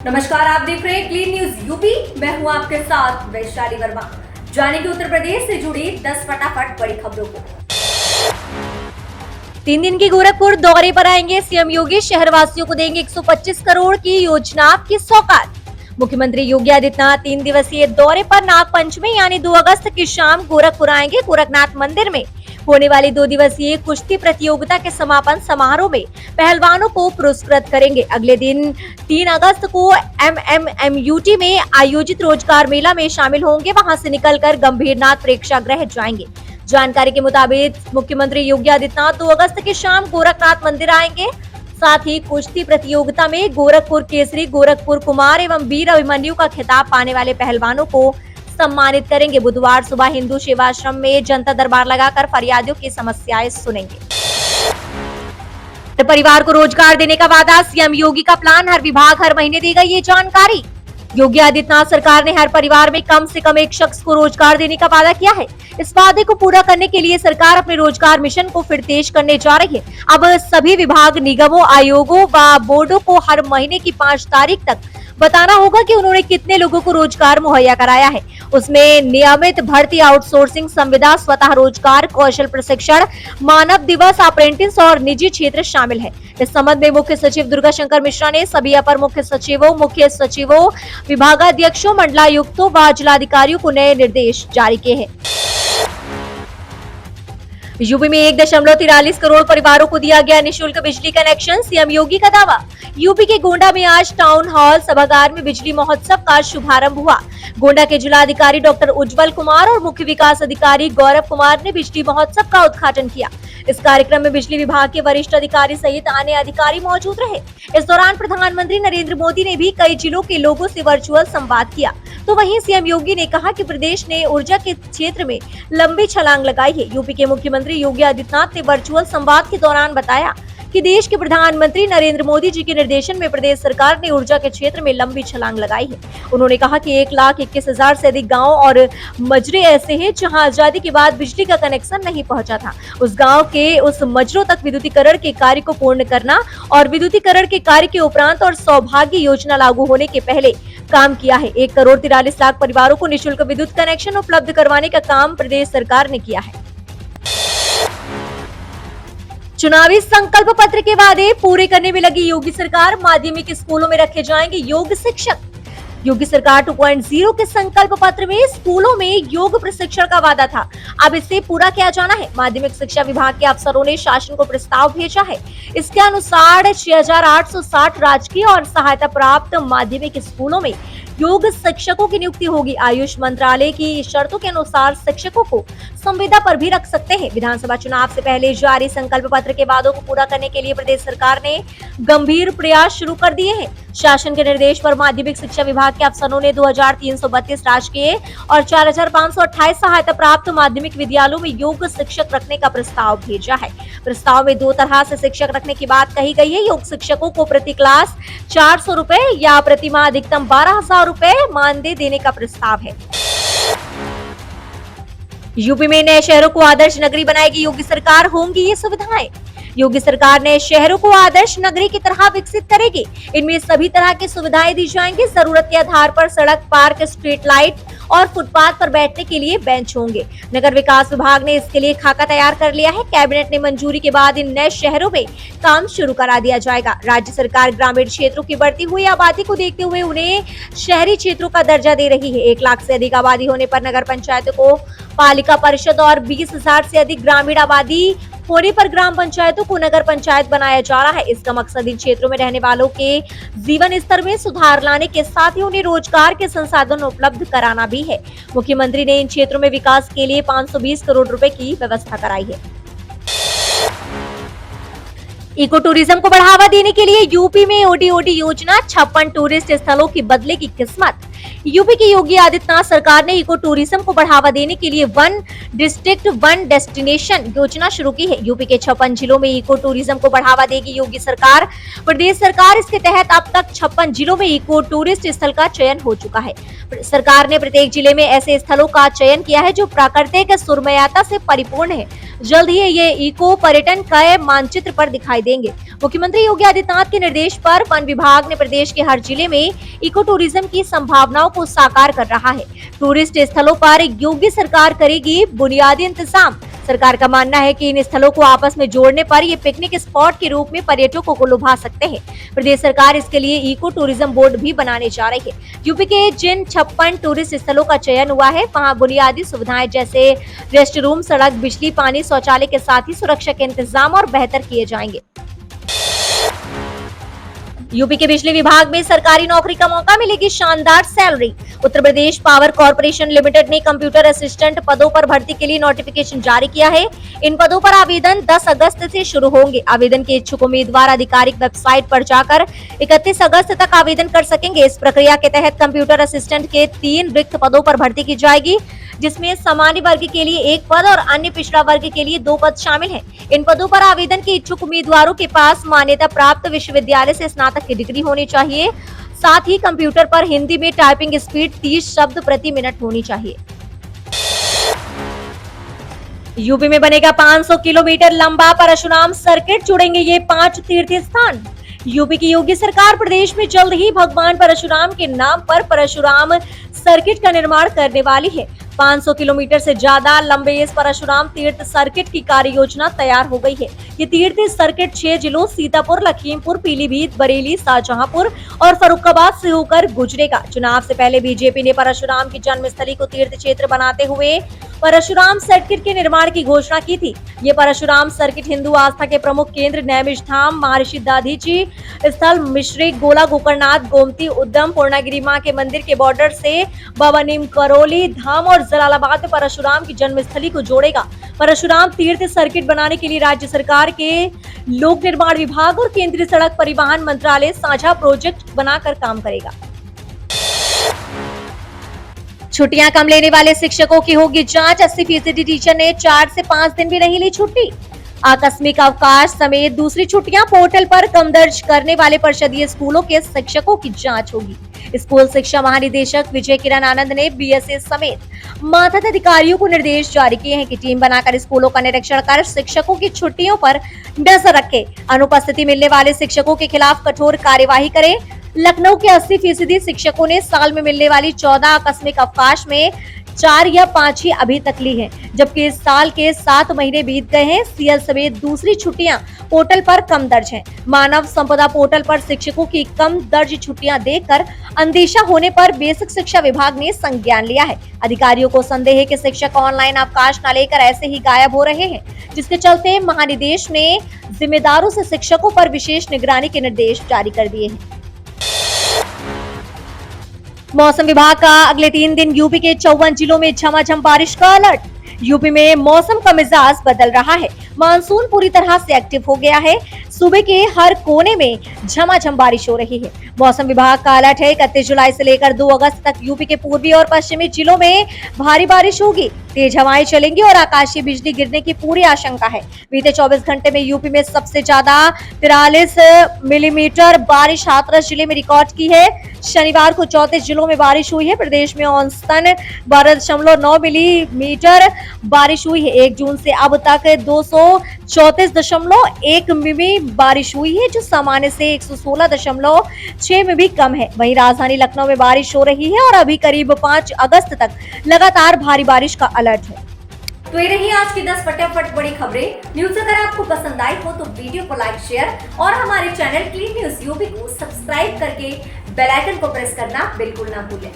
नमस्कार, आप देख रहे हैं क्लीन न्यूज यूपी। मैं हूं आपके साथ वैशाली वर्मा। जानेंगे उत्तर प्रदेश से जुड़ी 10 फटाफट बड़ी खबरों को। 3 दिन के गोरखपुर दौरे पर आएंगे सीएम योगी। शहरवासियों को देंगे 125 करोड़ की योजना की सौगात। मुख्यमंत्री योगी आदित्यनाथ 3 दिवसीय दौरे पर नागपंचमी यानी 2 अगस्त की शाम गोरखपुर आएंगे। गोरखनाथ मंदिर में होने वाली 2 दिवसीय कुश्ती प्रतियोगिता के समापन समारोह में पहलवानों को पुरस्कृत करेंगे। अगले दिन 3 अगस्त को एमएमएमयूटी में आयोजित रोजगार मेला में शामिल होंगे। वहां से निकलकर गंभीरनाथ प्रेक्षागृह जाएंगे। जानकारी के मुताबिक मुख्यमंत्री योगी आदित्यनाथ 2 अगस्त की शाम गोरखनाथ मंदिर आएंगे। साथ ही कुश्ती प्रतियोगिता में गोरखपुर केसरी, गोरखपुर कुमार एवं वीर अभिमन्यु का खिताब पाने वाले पहलवानों को सम्मानित करेंगे। बुधवार सुबह हिंदू सेवाश्रम में जनता दरबार लगाकर फरियादियों की समस्याएं सुनेंगे। परिवार को रोजगार देने का वादा, सीएम योगी का प्लान, हर विभाग हर महीने देगा ये जानकारी। योगी आदित्यनाथ सरकार ने हर परिवार में कम से कम एक शख्स को रोजगार देने का वादा किया है। इस वादे को पूरा करने के लिए सरकार अपने रोजगार मिशन को फिर तेज करने जा रही है। अब सभी विभाग, निगमों, आयोगों व बोर्डों को हर महीने की 5 तारीख तक बताना होगा कि उन्होंने कितने लोगों को रोजगार मुहैया कराया है। उसमें नियमित भर्ती, आउटसोर्सिंग, संविदा, स्वतः रोजगार, कौशल प्रशिक्षण, मानव दिवस, अप्रेंटिस और निजी क्षेत्र शामिल है। इस संबंध में मुख्य सचिव दुर्गा शंकर मिश्रा ने सभी अपर मुख्य सचिवों, विभागाध्यक्षों, मंडलायुक्तों व जिलाधिकारियों को नए निर्देश जारी किए हैं। यूपी में 1.43 करोड़ परिवारों को दिया गया निःशुल्क बिजली कनेक्शन, सीएम योगी का दावा। यूपी के गोंडा में आज टाउन हॉल सभागार में बिजली महोत्सव का शुभारंभ हुआ। गोंडा के जिलाधिकारी डॉक्टर उज्जवल कुमार और मुख्य विकास अधिकारी गौरव कुमार ने बिजली महोत्सव का उद्घाटन किया। इस कार्यक्रम में बिजली विभाग के वरिष्ठ अधिकारी सहित अन्य अधिकारी मौजूद रहे। इस दौरान प्रधानमंत्री नरेंद्र मोदी ने भी कई जिलों के लोगों से वर्चुअल संवाद किया। तो वहीं सीएम योगी ने कहा कि प्रदेश ने ऊर्जा के क्षेत्र में लंबी छलांग लगाई है। यूपी के मुख्यमंत्री योगी आदित्यनाथ ने वर्चुअल संवाद के दौरान बताया कि देश के प्रधानमंत्री नरेंद्र मोदी जी के निर्देशन में प्रदेश सरकार ने ऊर्जा के क्षेत्र में लंबी छलांग लगाई है। उन्होंने कहा कि 1,21,000 से अधिक गांव और मजरे ऐसे हैं जहां आजादी के बाद बिजली का कनेक्शन नहीं पहुंचा था। उस गांव के उस मजरों तक विद्युतीकरण के कार्य को पूर्ण करना और विद्युतीकरण के कार्य के उपरांत और सौभाग्य योजना लागू होने के पहले काम किया है। 1,43,00,000 परिवारों को निःशुल्क विद्युत कनेक्शन उपलब्ध करवाने का काम प्रदेश सरकार ने किया है। चुनावी संकल्प पत्र के वादे पूरे करने में लगी योगी सरकार, माध्यमिक स्कूलों में रखे जाएंगे योग शिक्षक। योगी सरकार 2.0 के संकल्प पत्र में स्कूलों में योग प्रशिक्षण का वादा था। अब इसे पूरा किया जाना है। माध्यमिक शिक्षा विभाग के अफसरों ने शासन को प्रस्ताव भेजा है। इसके अनुसार 6,860 राजकीय और सहायता प्राप्त माध्यमिक स्कूलों में योग शिक्षकों की नियुक्ति होगी। आयुष मंत्रालय की शर्तों के अनुसार शिक्षकों को संविदा पर भी रख सकते हैं। विधानसभा चुनाव से पहले जारी संकल्प पत्र के वादों को पूरा करने के लिए प्रदेश सरकार ने गंभीर प्रयास शुरू कर दिए हैं। शासन के निर्देश पर माध्यमिक शिक्षा विभाग के अफसरों ने 2,332 राजकीय और 4,528 सहायता प्राप्त माध्यमिक विद्यालयों में योग शिक्षक रखने का प्रस्ताव भेजा है। प्रस्ताव में 2 तरह से शिक्षक रखने की बात कही गई है। योग शिक्षकों को प्रति क्लास 400 रुपए या प्रति माह अधिकतम 12,000 रुपए मानदेय देने का प्रस्ताव है। यूपी में नए शहरों को आदर्श नगरी बनाएगी योगी सरकार, होंगी ये सुविधाएं। योगी सरकार ने शहरों को आदर्श नगरी की तरह विकसित करेगी। इनमें सभी तरह की सुविधाएं दी जाएंगी। जरूरत के आधार पर सड़क, पार्क, स्ट्रीट लाइट और फुटपाथ पर बैठने के लिए बेंच होंगे। नगर विकास विभाग ने इसके लिए खाका तैयार कर लिया है। कैबिनेट ने मंजूरी के बाद इन नए शहरों में काम शुरू करा दिया जाएगा। राज्य सरकार ग्रामीण क्षेत्रों की बढ़ती हुई आबादी को देखते हुए उन्हें शहरी क्षेत्रों का दर्जा दे रही है। 1 लाख से अधिक आबादी होने पर नगर पंचायतों को पालिका परिषद और 20,000 से अधिक ग्रामीण आबादी होने पर ग्राम पंचायतों को नगर पंचायत बनाया जा रहा है। इसका मकसद इन क्षेत्रों में रहने वालों के जीवन स्तर में सुधार लाने के साथ ही उन्हें रोजगार के संसाधन उपलब्ध कराना भी है। मुख्यमंत्री ने इन क्षेत्रों में विकास के लिए 520 करोड़ रुपए की व्यवस्था कराई है। इको टूरिज्म को बढ़ावा देने के लिए यूपी में ओडीओडी योजना, 56 टूरिस्ट स्थलों की बदलेगी किस्मत। यूपी की योगी आदित्यनाथ सरकार ने इको टूरिज्म को बढ़ावा देने के लिए 1 डिस्ट्रिक्ट 1 डेस्टिनेशन योजना शुरू की है। यूपी के 56 जिलों में इको टूरिज्म को बढ़ावा देगी योगी सरकार। प्रदेश सरकार इसके तहत अब तक 56 जिलों में इको टूरिस्ट स्थल का चयन हो चुका है। सरकार ने प्रत्येक जिले में ऐसे स्थलों का चयन किया है जो प्राकृतिक सुरम्यता से परिपूर्ण है। जल्द ही ये इको पर्यटन के मानचित्र पर दिखाई देंगे। मुख्यमंत्री योगी आदित्यनाथ के निर्देश पर वन विभाग ने प्रदेश के हर जिले में इको टूरिज्म की संभावनाओं को साकार कर रहा है। टूरिस्ट स्थलों पर योगी सरकार करेगी बुनियादी इंतजाम। सरकार का मानना है कि इन स्थलों को आपस में जोड़ने पर ये पिकनिक स्पॉट के रूप में पर्यटकों को लुभा सकते हैं। प्रदेश सरकार इसके लिए इको टूरिज्म बोर्ड भी बनाने जा रही है। यूपी के जिन 56 टूरिस्ट स्थलों का चयन हुआ है, वहां बुनियादी सुविधाएं जैसे रेस्ट रूम, सड़क, बिजली, पानी, शौचालय के साथ ही सुरक्षा के इंतजाम और बेहतर किए जाएंगे। यूपी के बिजली विभाग में सरकारी नौकरी का मौका, मिलेगी शानदार salary. Uttar Pradesh power corporation limited ने कंप्यूटर असिस्टेंट पदों पर भर्ती के लिए नोटिफिकेशन जारी किया है। इन पदों पर आवेदन 10 अगस्त से शुरू होंगे। आवेदन के इच्छुक उम्मीदवार आधिकारिक वेबसाइट पर जाकर 31 अगस्त तक आवेदन कर सकेंगे। इस प्रक्रिया के तहत कंप्यूटर असिस्टेंट के 3 रिक्त पदों पर भर्ती की जाएगी, जिसमें सामान्य वर्ग के लिए 1 पद और अन्य पिछड़ा वर्ग के लिए 2 पद शामिल हैं। इन पदों पर आवेदन के इच्छुक उम्मीदवारों के पास मान्यता प्राप्त विश्वविद्यालय से स्नातक की डिग्री होनी चाहिए। साथ ही कंप्यूटर पर हिंदी में टाइपिंग स्पीड 30 शब्द प्रति मिनट होनी चाहिए। यूपी में बनेगा 500 किलोमीटर लंबा परशुराम सर्किट, जुड़ेंगे ये 5 तीर्थ स्थान। यूपी की योगी सरकार प्रदेश में जल्द ही भगवान परशुराम के नाम पर परशुराम सर्किट का निर्माण करने वाली है। 500 किलोमीटर से ज्यादा लंबे इस परशुराम तीर्थ सर्किट की कार्य योजना तैयार हो गई है। ये तीर्थ सर्किट 6 जिलों सीतापुर, लखीमपुर, पीलीभीत, बरेली, शाहजहांपुर और फर्रुखाबाद से होकर गुजरेगा। चुनाव से पहले बीजेपी ने परशुराम की जन्मस्थली को तीर्थ क्षेत्र बनाते हुए परशुराम सर्किट के निर्माण की घोषणा की थी। ये परशुराम सर्किट हिंदू आस्था के प्रमुख केंद्र नैमिष धाम, महर्षि दधीची स्थल, मिश्री, गोला, गोकर्णनाथ, गोमती, उद्यम, पूर्णागिरी मां के मंदिर के बॉर्डर से बाबा नीम करोली धाम और जलालाबाद में परशुराम की जन्मस्थली को जोड़ेगा। परशुराम तीर्थ सर्किट बनाने के लिए राज्य सरकार के लोक निर्माण विभाग और केंद्रीय सड़क परिवहन मंत्रालय साझा प्रोजेक्ट बनाकर काम करेगा। छुट्टियां कम लेने वाले शिक्षकों की होगी जांच। 80% टीचर ने 4 से 5 दिन भी नहीं ली छुट्टी। आकस्मिक अवकाश समेत दूसरी छुट्टियां पोर्टल पर कम दर्ज करने वाले परिषदीय स्कूलों के शिक्षकों की जांच होगी। स्कूल शिक्षा महानिदेशक विजय किरण आनंद ने बीएसए समेत मातहत अधिकारियों को निर्देश जारी किए हैं कि टीम बनाकर स्कूलों का निरीक्षण कर शिक्षकों की छुट्टियों पर नजर रखे। अनुपस्थिति मिलने वाले शिक्षकों के खिलाफ कठोर कार्यवाही करें। लखनऊ के 80% शिक्षकों ने साल में मिलने वाली 14 आकस्मिक अवकाश में 4 या 5 ही अभी तक ली है, जबकि इस साल के 7 महीने बीत गए हैं। सीएल समेत दूसरी छुट्टियां पोर्टल पर कम दर्ज हैं। मानव संपदा पोर्टल पर शिक्षकों की कम दर्ज छुट्टियां देखकर अंदेशा होने पर बेसिक शिक्षा विभाग ने संज्ञान लिया है। अधिकारियों को संदेह है कि शिक्षक ऑनलाइन अवकाश न लेकर ऐसे ही गायब हो रहे हैं, जिसके चलते महानिदेश ने जिम्मेदारों से शिक्षकों पर विशेष निगरानी के निर्देश जारी कर दिए हैं। मौसम विभाग का अगले 3 दिन यूपी के 54 जिलों में झमाझम बारिश का अलर्ट। यूपी में मौसम का मिजाज बदल रहा है। मानसून पूरी तरह से एक्टिव हो गया है। सूबे के हर कोने में झमाझम बारिश हो रही है। मौसम विभाग का अलर्ट है 31 जुलाई से लेकर 2 अगस्त तक यूपी के पूर्वी और पश्चिमी जिलों में भारी बारिश होगी। तेज हवाएं चलेंगी और आकाशीय बिजली गिरने की पूरी आशंका है। बीते 24 घंटे में यूपी में सबसे ज्यादा 43 मिलीमीटर बारिश हाथरस जिले में रिकॉर्ड की है। शनिवार को 34 जिलों में बारिश हुई है। प्रदेश में औसतन 12.9 मिलीमीटर बारिश हुई है। 1 जून से अब तक 234.1 मिमी बारिश हुई है, जो सामान्य से 116.6 में भी कम है। वहीं राजधानी लखनऊ में बारिश हो रही है और अभी करीब 5 अगस्त तक लगातार भारी बारिश का अलर्ट है। तो ये रही आज की 10 फटाफट बड़ी खबरें। न्यूज अगर आपको पसंद आई हो तो वीडियो को लाइक, शेयर और हमारे चैनल क्लीन न्यूज यूपी को सब्सक्राइब करके बेल आइकन को प्रेस करना बिल्कुल ना भूलें।